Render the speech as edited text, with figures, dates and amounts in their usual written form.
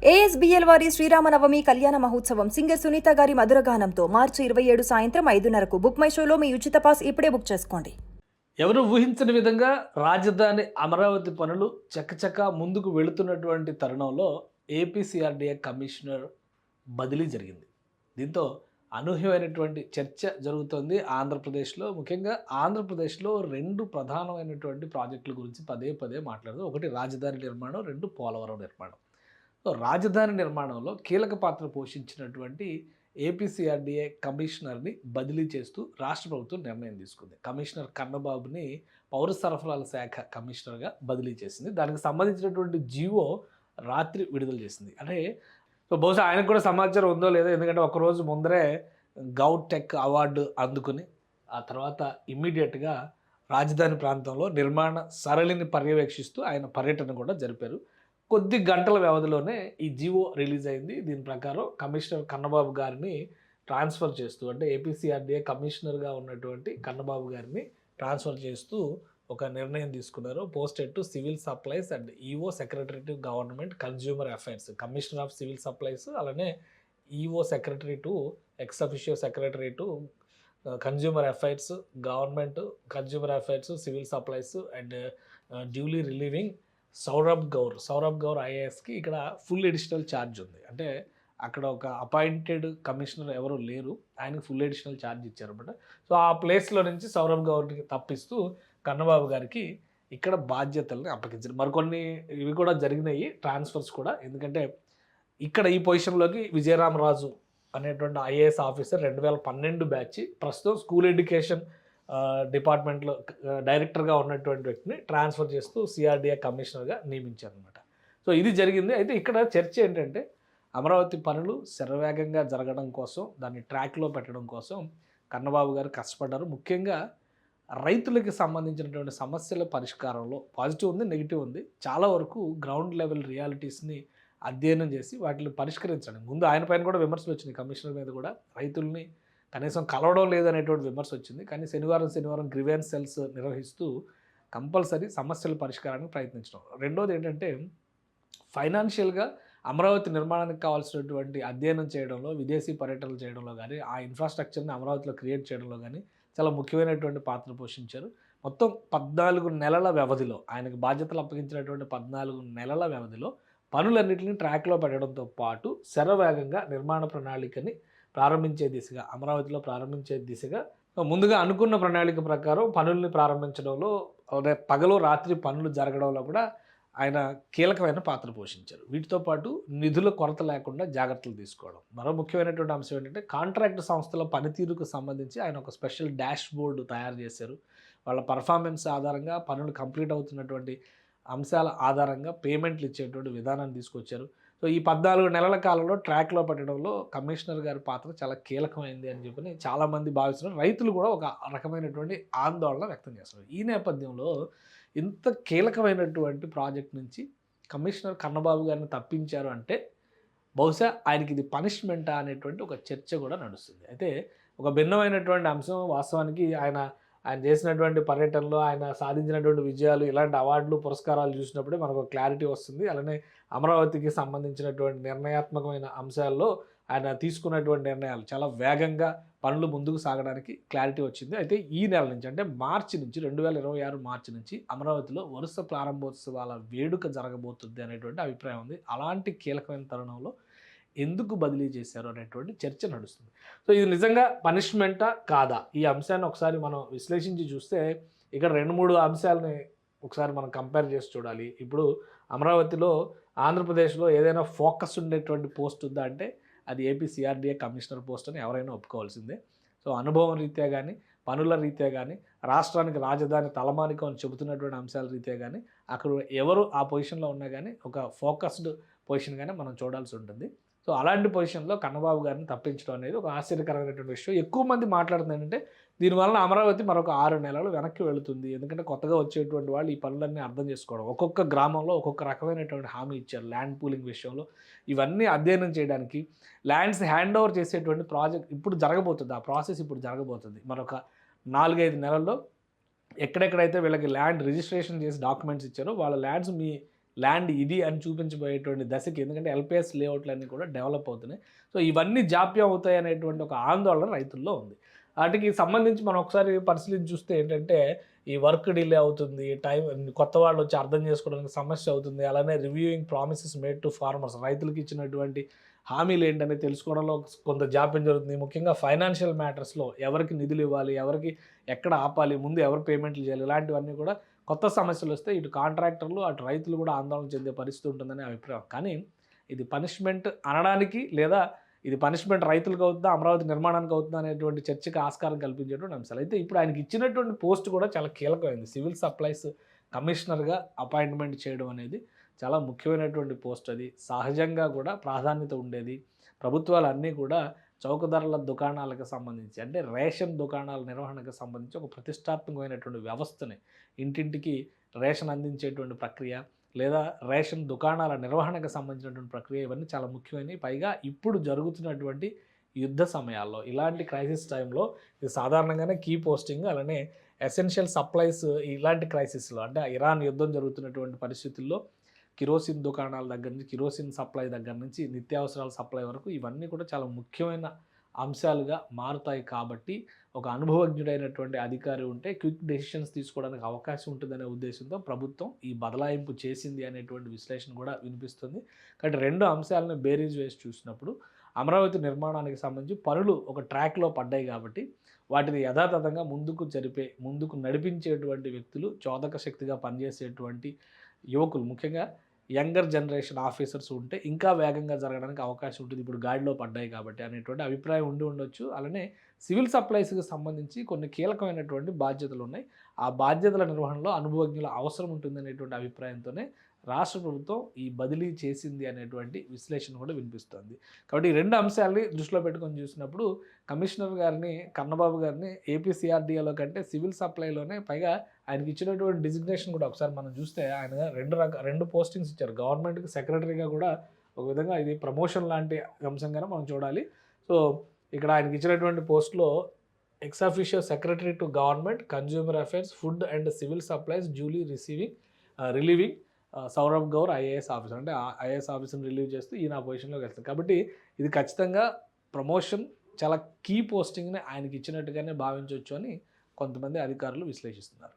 ఏఎస్బీఎల్ వారి శ్రీరామనవమి కళ్యాణ మహోత్సవం సింగర్ సునీత గారి మధురగానంతో మార్చి 27 సాయంత్రం 5:30కు బుక్ మై షోలో మీ ఉచిత పాస్ ఇప్పుడే బుక్ చేసుకోండి. ఎవరు ఊహించని విధంగా రాజధాని అమరావతి పనులు చకచకా ముందుకు వెళుతున్నటువంటి తరుణంలో ఏపీసీఆర్డీఏ కమిషనర్ బదిలీ జరిగింది. దీంతో అనూహ్యమైనటువంటి చర్చ జరుగుతోంది ఆంధ్రప్రదేశ్లో. ముఖ్యంగా ఆంధ్రప్రదేశ్లో రెండు ప్రధానమైనటువంటి ప్రాజెక్టుల గురించి పదే పదే మాట్లాడుతూ, ఒకటి రాజధాని నిర్మాణం, రెండు పోలవరం నిర్మాణం. సో రాజధాని నిర్మాణంలో కీలక పాత్ర పోషించినటువంటి ఏపీసీఆర్డీఏ కమిషనర్ని బదిలీ చేస్తూ రాష్ట్ర ప్రభుత్వం నిర్ణయం తీసుకుంది. కమిషనర్ కన్నబాబుని పౌర సరఫరాల శాఖ కమిషనర్గా బదిలీ చేసింది. దానికి సంబంధించినటువంటి జీవో రాత్రి విడుదల చేసింది. అంటే సో బహుశా ఆయనకు కూడా సమాచారం ఉందో లేదో, ఎందుకంటే ఒకరోజు ముందరే గౌటెక్ అవార్డు అందుకుని ఆ తర్వాత ఇమ్మీడియట్గా రాజధాని ప్రాంతంలో నిర్మాణ సరళిని పర్యవేక్షిస్తూ ఆయన పర్యటన కూడా జరిపారు. కొద్ది గంటల వ్యవధిలోనే ఈ జీవో రిలీజ్ అయింది. దీని ప్రకారం కమిషనర్ కన్నబాబు గారిని ట్రాన్స్ఫర్ చేస్తూ, అంటే ఏపీసీఆర్డీఏ కమిషనర్గా ఉన్నటువంటి కన్నబాబు గారిని ట్రాన్స్ఫర్ చేస్తూ ఒక నిర్ణయం తీసుకున్నారు. Posted to civil supplies and EO secretary to government consumer affairs, commissioner of civil supplies, అలానే EO secretary to ex officio secretary to consumer affairs, government consumer affairs, civil supplies and duly relieving Saurabh Gaur ఐఏఎస్కి ఇక్కడ full additional charge ఉంది. అంటే అక్కడ ఒక appointed commissioner ఎవరు లేరు, ఆయనకి ఫుల్ ఎడిషనల్ ఛార్జ్ ఇచ్చారన్నమాట. సో ఆ ప్లేస్లో నుంచి సౌరభ్ గౌర్కి తప్పిస్తూ కన్నబాబు గారికి ఇక్కడ బాధ్యతల్ని అప్పగించారు. మరికొన్ని ఇవి కూడా జరిగినాయి, ట్రాన్స్ఫర్స్ కూడా. ఎందుకంటే ఇక్కడ ఈ పొజిషన్లోకి విజయరామరాజు అనేటువంటి ఐఏఎస్ ఆఫీసర్ 2012 బ్యాచ్, ప్రస్తుతం స్కూల్ ఎడ్యుకేషన్ డిపార్ట్మెంట్లో డైరెక్టర్గా ఉన్నటువంటి వ్యక్తిని ట్రాన్స్ఫర్ చేస్తూ సిఆర్డీఏ కమిషనర్గా నియమించారనమాట. సో ఇది జరిగింది. అయితే ఇక్కడ చర్చ ఏంటంటే, అమరావతి పనులు శరవేగంగా జరగడం కోసం, దాన్ని ట్రాక్లో పెట్టడం కోసం కన్నబాబు గారు కష్టపడ్డారు. ముఖ్యంగా రైతులకి సంబంధించినటువంటి సమస్యల పరిష్కారంలో పాజిటివ్ ఉంది, నెగిటివ్ ఉంది. చాలా వరకు గ్రౌండ్ లెవెల్ రియాలిటీస్ని అధ్యయనం చేసి వాటిని పరిష్కరించండి. ముందు ఆయన పైన కూడా విమర్శలు వచ్చినాయి, కమిషనర్ మీద కూడా రైతుల్ని కనీసం కలవడం లేదనేటువంటి విమర్శ వచ్చింది. కానీ శనివారం గ్రీవెన్స్ సెల్స్ నిర్వహిస్తూ కంపల్సరీ సమస్యల పరిష్కారానికి ప్రయత్నించడం. రెండోది ఏంటంటే, ఫైనాన్షియల్గా అమరావతి నిర్మాణానికి కావాల్సినటువంటి అధ్యయనం చేయడంలో, విదేశీ పర్యటనలు చేయడంలో కానీ, ఆ ఇన్ఫ్రాస్ట్రక్చర్ని అమరావతిలో క్రియేట్ చేయడంలో కానీ చాలా ముఖ్యమైనటువంటి పాత్ర పోషించారు. మొత్తం 14 నెలల వ్యవధిలో, ఆయనకు బాధ్యతలు అప్పగించినటువంటి 14 నెలల వ్యవధిలో పనులన్నింటినీ ట్రాక్లో పెట్టడంతో పాటు శరవేగంగా నిర్మాణ ప్రణాళికని అమరావతిలో ప్రారంభించే దిశగా ముందుగా అనుకున్న ప్రణాళిక ప్రకారం పనుల్ని ప్రారంభించడంలో, పగలు రాత్రి పనులు జరగడంలో కూడా ఆయన కీలకమైన పాత్ర పోషించారు. వీటితో పాటు నిధుల కొరత లేకుండా జాగ్రత్తలు తీసుకోవడం. మరో ముఖ్యమైనటువంటి అంశం ఏంటంటే, కాంట్రాక్ట్ సంస్థల పనితీరుకు సంబంధించి ఆయన ఒక స్పెషల్ డాష్ బోర్డు తయారు చేశారు. వాళ్ళ పర్ఫార్మెన్స్ ఆధారంగా, పనులు కంప్లీట్ అవుతున్నటువంటి అంశాల ఆధారంగా పేమెంట్లు ఇచ్చేటువంటి విధానాన్ని తీసుకొచ్చారు. సో ఈ 14 నెలల కాలంలో ట్రాక్లో పెట్టడంలో కమిషనర్ గారి పాత్ర చాలా కీలకమైంది అని చెప్పి చాలామంది భావిస్తున్నారు. రైతులు కూడా ఒక రకమైనటువంటి ఆందోళన వ్యక్తం చేస్తున్నారు. ఈ నేపథ్యంలో ఇంత కీలకమైనటువంటి ప్రాజెక్ట్ నుంచి కమిషనర్ కన్నబాబు గారిని తప్పించారు అంటే, బహుశా ఆయనకి ఇది పనిష్మెంటా అనేటువంటి ఒక చర్చ కూడా నడుస్తుంది. అయితే ఒక భిన్నమైనటువంటి అంశం వాస్తవానికి ఆయన చేసినటువంటి పర్యటనలో, ఆయన సాధించినటువంటి విజయాలు, ఇలాంటి అవార్డులు పురస్కారాలు చూసినప్పుడే మనకు క్లారిటీ వస్తుంది. అలానే అమరావతికి సంబంధించినటువంటి నిర్ణయాత్మకమైన అంశాల్లో ఆయన తీసుకున్నటువంటి నిర్ణయాలు చాలా వేగంగా పనులు ముందుకు సాగడానికి క్లారిటీ వచ్చింది. అయితే ఈ నెల నుంచి, అంటే మార్చి నుంచి, 2026 మార్చి నుంచి అమరావతిలో వరుస ప్రారంభోత్సవాల వేడుక జరగబోతుంది అనేటువంటి అభిప్రాయం ఉంది. అలాంటి కీలకమైన తరుణంలో ఎందుకు బదిలీ చేశారు అనేటువంటి చర్చ నడుస్తుంది. సో ఇది నిజంగా పనిష్మెంటా కాదా, ఈ అంశాన్ని ఒకసారి మనం విశ్లేషించి చూస్తే ఇక్కడ 2-3 అంశాలని ఒకసారి మనం కంపేర్ చేసి చూడాలి. ఇప్పుడు అమరావతిలో, ఆంధ్రప్రదేశ్లో ఏదైనా ఫోకస్ ఉండేటువంటి పోస్ట్ ఉందా అంటే అది ఏపీసీఆర్డీఏ కమిషనర్ పోస్ట్ అని ఎవరైనా ఒప్పుకోవాల్సిందే. సో అనుభవం రీత్యా కానీ, పనుల రీత్యా కానీ, రాష్ట్రానికి రాజధాని తలమానికం అని చెబుతున్నటువంటి అంశాల రీత్యా కానీ, అక్కడ ఎవరు ఆ పొజిషన్లో ఉన్నా కానీ ఒక ఫోకస్డ్ పొజిషన్గానే మనం చూడాల్సి ఉంటుంది. సో అలాంటి పొజిషన్లో కన్నబాబు గారిని తప్పించడం అనేది ఒక ఆశ్చర్యకరమైనటువంటి విషయం. ఎక్కువ మంది మాట్లాడుతుంది ఏంటంటే, దీనివల్ల అమరావతి మరొక 6 నెలలు వెనక్కి వెళుతుంది. ఎందుకంటే కొత్తగా వచ్చేటువంటి వాళ్ళు ఈ పనులన్నీ అర్థం చేసుకోవడం, ఒక్కొక్క గ్రామంలో ఒక్కొక్క రకమైనటువంటి హామీ ఇచ్చారు ల్యాండ్ పూలింగ్ విషయంలో. ఇవన్నీ అధ్యయనం చేయడానికి, ల్యాండ్స్ హ్యాండ్ ఓవర్ చేసేటువంటి ప్రాజెక్ట్ ఇప్పుడు జరగబోతుంది. ఆ ప్రాసెస్ ఇప్పుడు జరగబోతుంది. మరొక 4-5 నెలల్లో ఎక్కడెక్కడైతే వీళ్ళకి ల్యాండ్ రిజిస్ట్రేషన్ చేసి డాక్యుమెంట్స్ ఇచ్చారో వాళ్ళ ల్యాండ్స్ మీ ల్యాండ్ ఇది అని చూపించబోయేటువంటి దశకి, ఎందుకంటే ఎల్పిఎస్ లేఅవుట్లన్నీ కూడా డెవలప్ అవుతున్నాయి. సో ఇవన్నీ జాప్యం అవుతాయి అనేటువంటి ఒక ఆందోళన రైతుల్లో ఉంది. వాటికి సంబంధించి మనం ఒకసారి పరిశీలించి చూస్తే ఏంటంటే, ఈ వర్క్ డిలే అవుతుంది, టైం కొత్త వాళ్ళు వచ్చి అర్థం చేసుకోవడానికి సమస్య అవుతుంది. అలానే reviewing promises made to farmers, రైతులకు ఇచ్చినటువంటి హామీలు ఏంటనే తెలుసుకోవడంలో కొంత జాప్యం జరుగుతుంది. ముఖ్యంగా ఫైనాన్షియల్ మ్యాటర్స్లో ఎవరికి నిధులు ఇవ్వాలి, ఎవరికి ఎక్కడ ఆపాలి, ముందు ఎవరు పేమెంట్లు చేయాలి, ఇలాంటివన్నీ కూడా కొత్త సమస్యలు వస్తే ఇటు కాంట్రాక్టర్లు అటు రైతులు కూడా ఆందోళన చెందే పరిస్థితి ఉంటుందనే అభిప్రాయం. కానీ ఇది పనిష్మెంట్ అనడానికి, లేదా ఇది పనిష్మెంట్ రైతులకు అవుతుందా, అమరావతి నిర్మాణానికి అవుతుందా అనేటువంటి చర్చకి ఆస్కారం కల్పించేటువంటి అంశాలు. అయితే ఇప్పుడు ఆయనకి ఇచ్చినటువంటి పోస్ట్ కూడా చాలా కీలకమైంది. సివిల్ సప్లైస్ కమిషనర్గా అపాయింట్మెంట్ చేయడం అనేది చాలా ముఖ్యమైనటువంటి పోస్ట్. అది సహజంగా కూడా ప్రాధాన్యత ఉండేది. ప్రభుత్వాలన్నీ కూడా చౌక ధరల దుకాణాలకు సంబంధించి, అంటే రేషన్ దుకాణాల నిర్వహణకు సంబంధించి ఒక ప్రతిష్టాత్మకమైనటువంటి వ్యవస్థని, ఇంటింటికి రేషన్ అందించేటువంటి ప్రక్రియ, లేదా రేషన్ దుకాణాల నిర్వహణకు సంబంధించినటువంటి ప్రక్రియ, ఇవన్నీ చాలా ముఖ్యమైనవి. పైగా ఇప్పుడు జరుగుతున్నటువంటి యుద్ధ సమయాల్లో, ఇలాంటి క్రైసిస్ టైంలో ఇది సాధారణంగానే కీ పోస్టింగ్. అలానే ఎసెన్షియల్ సప్లైస్ ఇలాంటి క్రైసిస్లో, అంటే ఇరాన్ యుద్ధం జరుగుతున్నటువంటి పరిస్థితుల్లో కిరోసిన్ దుకాణాల దగ్గర నుంచి, కిరోసిన్ సప్లై దగ్గర నుంచి నిత్యావసరాల సప్లై వరకు ఇవన్నీ కూడా చాలా ముఖ్యమైన అంశాలుగా మారుతాయి. కాబట్టి ఒక అనుభవజ్ఞుడైనటువంటి అధికారి ఉంటే క్విక్ డెసిషన్స్ తీసుకోవడానికి అవకాశం ఉంటుందనే ఉద్దేశంతో ప్రభుత్వం ఈ బదలాయింపు చేసింది అనేటువంటి విశ్లేషణ కూడా వినిపిస్తుంది. కాబట్టి రెండు అంశాలను బేరీజ్ వేసి చూసినప్పుడు అమరావతి నిర్మాణానికి సంబంధించి పనులు ఒక ట్రాక్లో పడ్డాయి కాబట్టి వాటిని యథాతథంగా ముందుకు నడిపించేటువంటి వ్యక్తులు, చోదక శక్తిగా పనిచేసేటువంటి యువకులు, ముఖ్యంగా యంగర్ జనరేషన్ ఆఫీసర్స్ ఉంటే ఇంకా వేగంగా జరగడానికి అవకాశం ఉంటుంది, ఇప్పుడు గాడిలో పడ్డాయి కాబట్టి అనేటువంటి అభిప్రాయం ఉండొచ్చు. అలానే సివిల్ సప్లైస్కి సంబంధించి కొన్ని కీలకమైనటువంటి బాధ్యతలు ఉన్నాయి. ఆ బాధ్యతల నిర్వహణలో అనుభవజ్ఞుల అవసరం ఉంటుందనేటువంటి అభిప్రాయంతోనే రాష్ట్ర ప్రభుత్వం ఈ బదిలీ చేసింది అనేటువంటి విశ్లేషణ కూడా వినిపిస్తుంది. కాబట్టి ఈ రెండు అంశాలని దృష్టిలో పెట్టుకొని చూసినప్పుడు కమిషనర్ గారిని, కన్నబాబు గారిని ఏపీసీఆర్డీఏలో కంటే సివిల్ సప్లైలోనే, పైగా ఆయనకి ఇచ్చినటువంటి డిజిగ్నేషన్ కూడా ఒకసారి మనం చూస్తే ఆయన రెండు పోస్టింగ్స్ ఇచ్చారు. గవర్నమెంట్కి సెక్రటరీగా కూడా ఒక విధంగా ఇది ప్రమోషన్ లాంటి అంశంగానే మనం చూడాలి. సో ఇక్కడ ఆయనకి ఇచ్చినటువంటి పోస్ట్లో ex officio secretary to government, consumer affairs, food and civil supplies duly relieving Saurabh Gaur IAS officer, అంటే ఐఏఎస్ ఆఫీసర్ని రిలీవ్ చేస్తూ ఈయన ఆ పొజిషన్లోకి వెళ్తారు. కాబట్టి ఇది ఖచ్చితంగా ప్రమోషన్, చాలా కీ పోస్టింగ్ని ఆయనకి ఇచ్చినట్టుగానే భావించవచ్చు అని కొంతమంది అధికారులు విశ్లేషిస్తున్నారు.